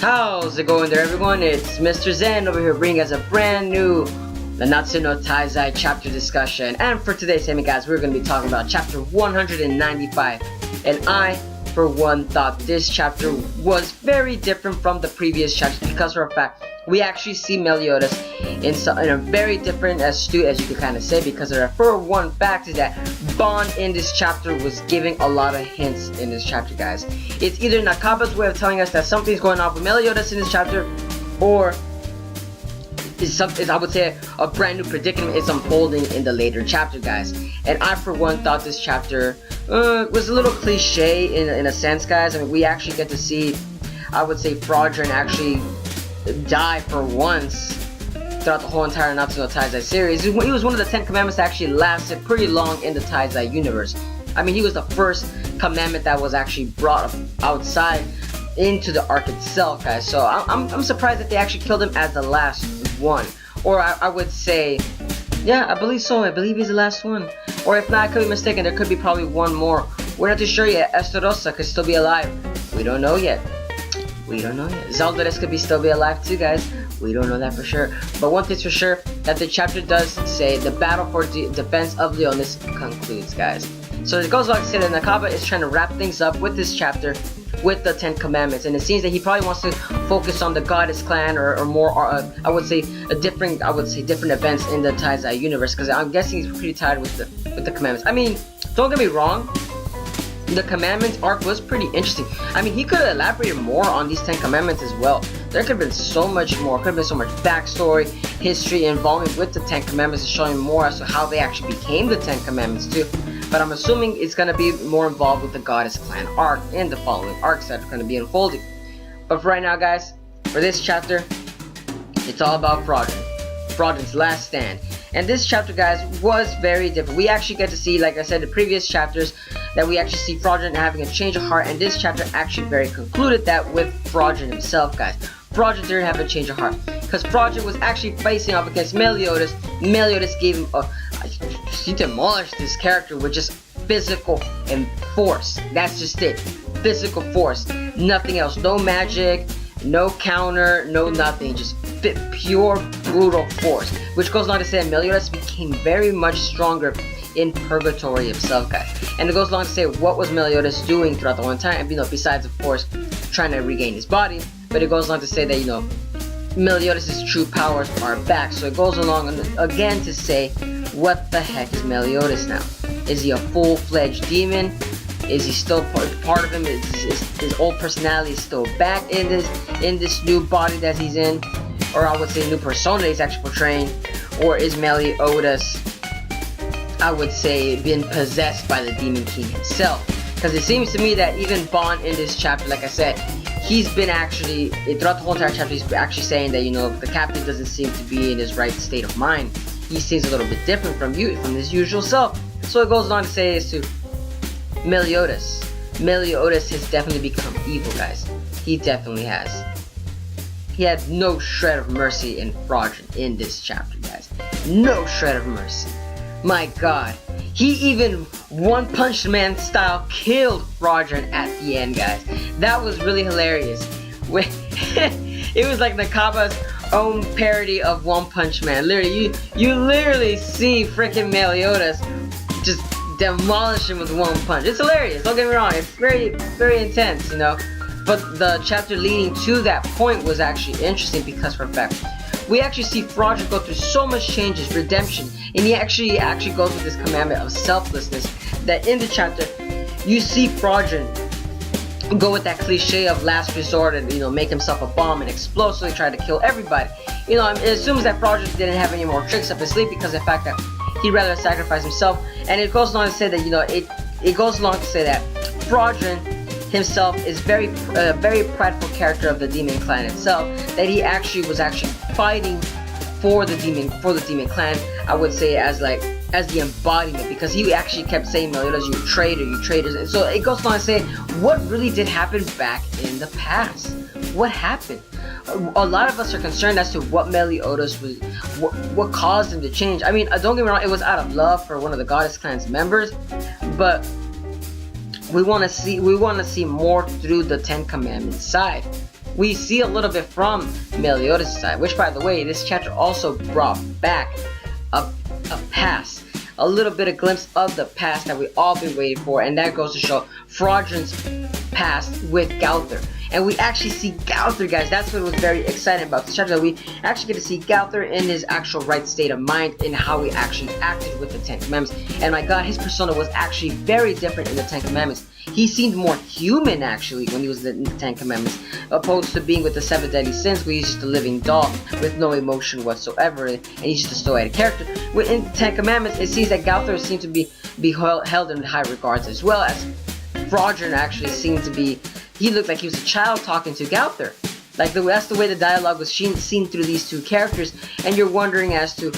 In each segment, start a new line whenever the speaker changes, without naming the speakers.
How's it going there, everyone? It's Mr. Zen over here bringing us a brand new Nanatsu no Taizai chapter discussion. And for today's anime, guys, we're going to be talking about chapter 195. And I, for one, thought this chapter was very different from the previous chapters because for a fact, we actually see Meliodas in a very different astute, as you could kind of say, because for one fact is that Bond in this chapter was giving a lot of hints in this chapter, guys. It's either Nakaba's way of telling us that something's going on with Meliodas in this chapter, or I would say a brand new predicament is unfolding in the later chapter, guys. And I, for one, thought this chapter was a little cliche in a sense, guys. I mean, we actually get to see, I would say, Fraudulent actually die for once throughout the whole entire Nanatsu no Taizai series. He was one of the 10 commandments that actually lasted pretty long in the Taizai universe. I mean, he was the first commandment that was actually brought outside into the arc itself, guys. So I'm surprised that they actually killed him as the last one. Or I would say, yeah, I believe so. I believe he's the last one. Or if not, I could be mistaken. There could be probably one more. We're not too sure yet. Esterosa could still be alive. We don't know yet. We don't know yet. Zaldores could still be alive too, guys. We don't know that for sure. But one thing's for sure, that the chapter does say the battle for defense of Leonis concludes, guys. So it goes like to say that Nakaba is trying to wrap things up with this chapter with the 10 commandments, and it seems that he probably wants to focus on the goddess clan or more I would say different events in the Taizai universe, because I'm guessing he's pretty tired with the commandments. I mean, don't get me wrong, the commandments arc was pretty interesting. I mean, he could have elaborated more on these 10 commandments as well. There could have been so much more. Could have been so much backstory, history, involvement with the 10 commandments, and showing more as to how they actually became the 10 commandments too. But I'm assuming it's going to be more involved with the goddess clan arc and the following arcs that are going to be unfolding. But for right now, guys, for this chapter, it's all about Fraudulent. Fraudulent's last stand. And this chapter, guys, was very different. We actually get to see, like I said, the previous chapters, that we actually see Fraudulent having a change of heart, and this chapter actually very concluded that with Fraudulent himself, guys. Fraudulent didn't have a change of heart, because Fraudulent was actually facing off against Meliodas. Meliodas gave him he demolished this character with just physical and force. That's just it. Physical force. Nothing else. No magic, no counter, no nothing. Just pure brutal force. Which goes on to say that Meliodas became very much stronger in purgatory himself, guys. And it goes along to say what was Meliodas doing throughout the whole time, besides of course trying to regain his body. But it goes on to say that, Meliodas' true powers are back. So it goes along again to say, what the heck is Meliodas now? Is he a full-fledged demon? Is he still part of him? Is his old personality still back in this new body that he's in? Or I would say new persona he's actually portraying? Or is Meliodas, I would say, been possessed by the Demon King himself? Because it seems to me that even Bond in this chapter, like I said, he's been actually, throughout the whole entire chapter, he's actually saying that, the captain doesn't seem to be in his right state of mind. He seems a little bit different from his usual self. So it goes on to say is to Meliodas. Meliodas has definitely become evil, guys. He definitely has. He had no shred of mercy in Fraudulent in this chapter, guys. No shred of mercy. My god. He even One Punch Man style killed Fraudulent at the end, guys. That was really hilarious. It was like Nakaba's own parody of One Punch Man. Literally, you literally see freaking Meliodas just demolish him with one punch. It's hilarious, don't get me wrong. It's very, very intense, But the chapter leading to that point was actually interesting because, for a fact, we actually see Fraudulent go through so much changes, redemption, and he actually goes with this commandment of selflessness. That in the chapter, you see Fraudulent go with that cliche of last resort and make himself a bomb and explode, so they try to kill everybody. It assumes that Fraudulent didn't have any more tricks up his sleeve because of the fact that he'd rather sacrifice himself. And it goes along to say that it goes along to say that Fraudulent himself is very prideful character of the demon clan itself, that he actually was fighting for the demon clan, I would say, as the embodiment, because he actually kept saying, Meliodas, you traitor, you traitors. And so it goes on to say, what really did happen back in the past? What happened? A lot of us are concerned as to what Meliodas was, what caused him to change. I mean, don't get me wrong, it was out of love for one of the goddess clan's members, but we want to see more through the 10 Commandments side. we see a little bit from Meliodas' side, which, by the way, this chapter also brought back a past, a little bit of glimpse of the past that we all been waiting for, and that goes to show Fraudron's past with Gowther. And we actually see Gowther, guys. That's what was very exciting about this chapter, that we actually get to see Gowther in his actual right state of mind, and how he actually acted with the Ten Commandments. And my god, his persona was actually very different in the Ten Commandments. He seemed more human, actually, when he was in the Ten Commandments, opposed to being with the 7 Deadly Sins, where he's just a living doll with no emotion whatsoever, and he's just a stoic character. In the Ten Commandments, it seems that Gowther seemed to be held in high regards, as well as Fraudron actually seemed to be. He looked like he was a child talking to Gowther. Like, that's the way the dialogue was seen through these two characters, and you're wondering as to,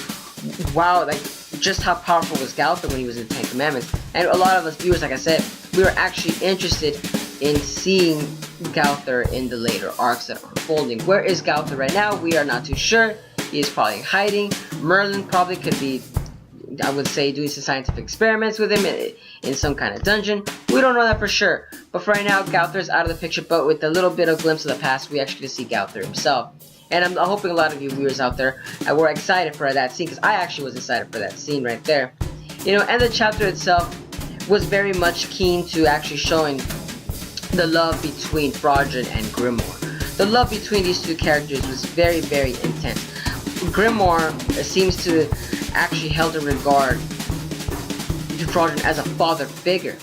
wow, like, just how powerful was Gowther when he was in the Ten Commandments. And a lot of us viewers, like I said, we were actually interested in seeing Gowther in the later arcs that are unfolding. Where is Gowther right now? We are not too sure. He is probably hiding. Merlin probably could be, I would say, doing some scientific experiments with him in some kind of dungeon. We don't know that for sure. But for right now, Gowther is out of the picture, but with a little bit of glimpse of the past, we actually get to see Gowther himself. And I'm hoping a lot of you viewers out there were excited for that scene, because I actually was excited for that scene right there. You know, and the chapter itself was very much keen to actually showing the love between Fraudron and Grimoire. The love between these two characters was very, very intense. Grimoire seems to actually held in regard to Fraudron as a father figure.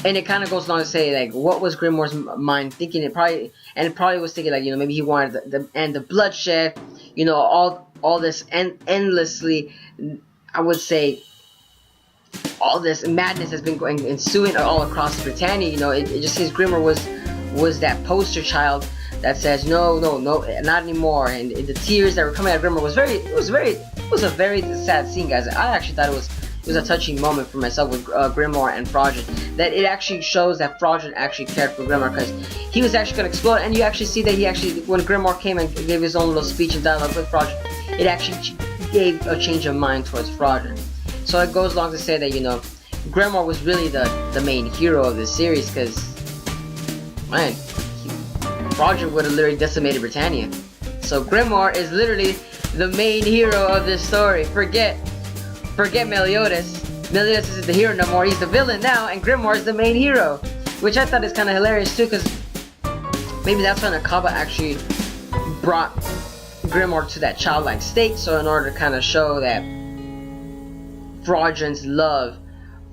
And it kind of goes along to say, like, what was Grimoire's mind thinking? It probably was thinking, like, you know, maybe he wanted the bloodshed, you know, all this endlessly, I would say, all this madness has been ensuing all across Britannia. You know, it just seems Grimoire was that poster child that says no, not anymore. And the tears that were coming out of Grimoire was a very sad scene, guys. I actually thought it was a touching moment for myself with Grimoire and Fraudron. That it actually shows that Fraudron actually cared for Grimoire, because he was actually going to explode. And you actually see that he actually, when Grimoire came and gave his own little speech and dialogue with Fraudron, it actually gave a change of mind towards Fraudron. So it goes along to say that, you know, Grimoire was really the main hero of this series, because, man, Fraudron would have literally decimated Britannia. So Grimoire is literally the main hero of this story. Forget Meliodas. Meliodas isn't the hero no more, he's the villain now, and Grimoire is the main hero. Which I thought is kind of hilarious too, because maybe that's when Akaba actually brought Grimoire to that childlike state, so in order to kind of show that Fraudron's love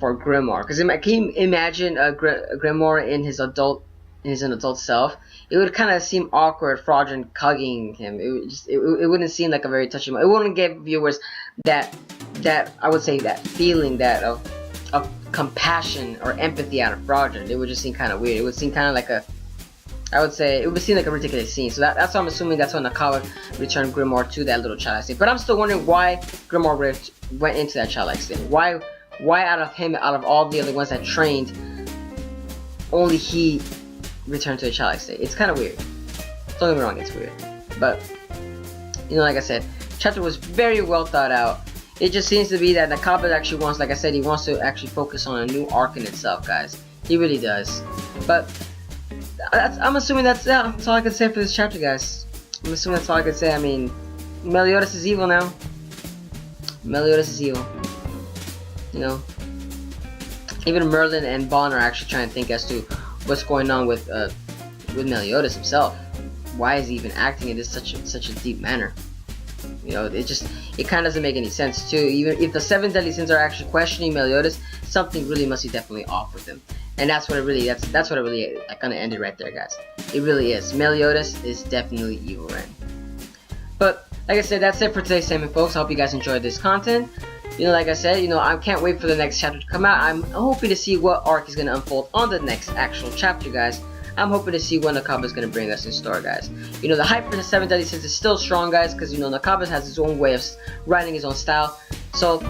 for Grimoire. Because can you imagine Grimoire in his adult self? It would kind of seem awkward, Fraudron hugging him. It wouldn't seem like a very touching moment. It wouldn't give viewers that I would say that feeling that of compassion or empathy out of Fraudron. It would just seem kind of weird. It would seem kind of like it would seem like a ridiculous scene. So that's why I'm assuming that's when Akaba returned Grimoire to that little childlike state. But I'm still wondering why Grimoire went into that childlike state. Why out of all the other ones that trained, only he returned to a childlike state? It's kind of weird. Don't get me wrong, it's weird. But, you know, like I said, chapter was very well thought out. It just seems to be that Nakaba actually wants, like I said, he wants to actually focus on a new arc in itself, guys. He really does. But I'm assuming that's all I can say for this chapter, guys. I'm assuming that's all I can say. I mean, Meliodas is evil now. Meliodas is evil. You know, even Merlin and Bon are actually trying to think as to what's going on with Meliodas himself. Why is he even acting in such a deep manner? You know, it kind of doesn't make any sense too. Even if the 7 Deadly Sins are actually questioning Meliodas, something really must be definitely off with him. And that's what it really kind of ended right there, guys. It really is. Meliodas is definitely evil, right? But like I said, that's it for today's segment, folks. I hope you guys enjoyed this content. You know, like I said, you know, I can't wait for the next chapter to come out. I'm hoping to see what arc is going to unfold on the next actual chapter, guys. I'm hoping to see what Nakaba is going to bring us in store, guys. You know, the hype for the 7 Deadly Sins is still strong, guys, because, you know, Nakaba has his own way of writing his own style. So,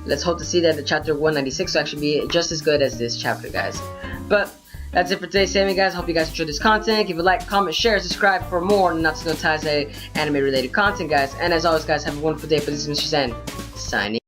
let's hope to see that the chapter 196 will actually be just as good as this chapter, guys. But that's it for today's segment, guys. Hope you guys enjoyed this content. Give a like, comment, share, subscribe for more Nanatsu no Taizai anime related content, guys. And as always, guys, have a wonderful day. But this is Mr. Zen, signing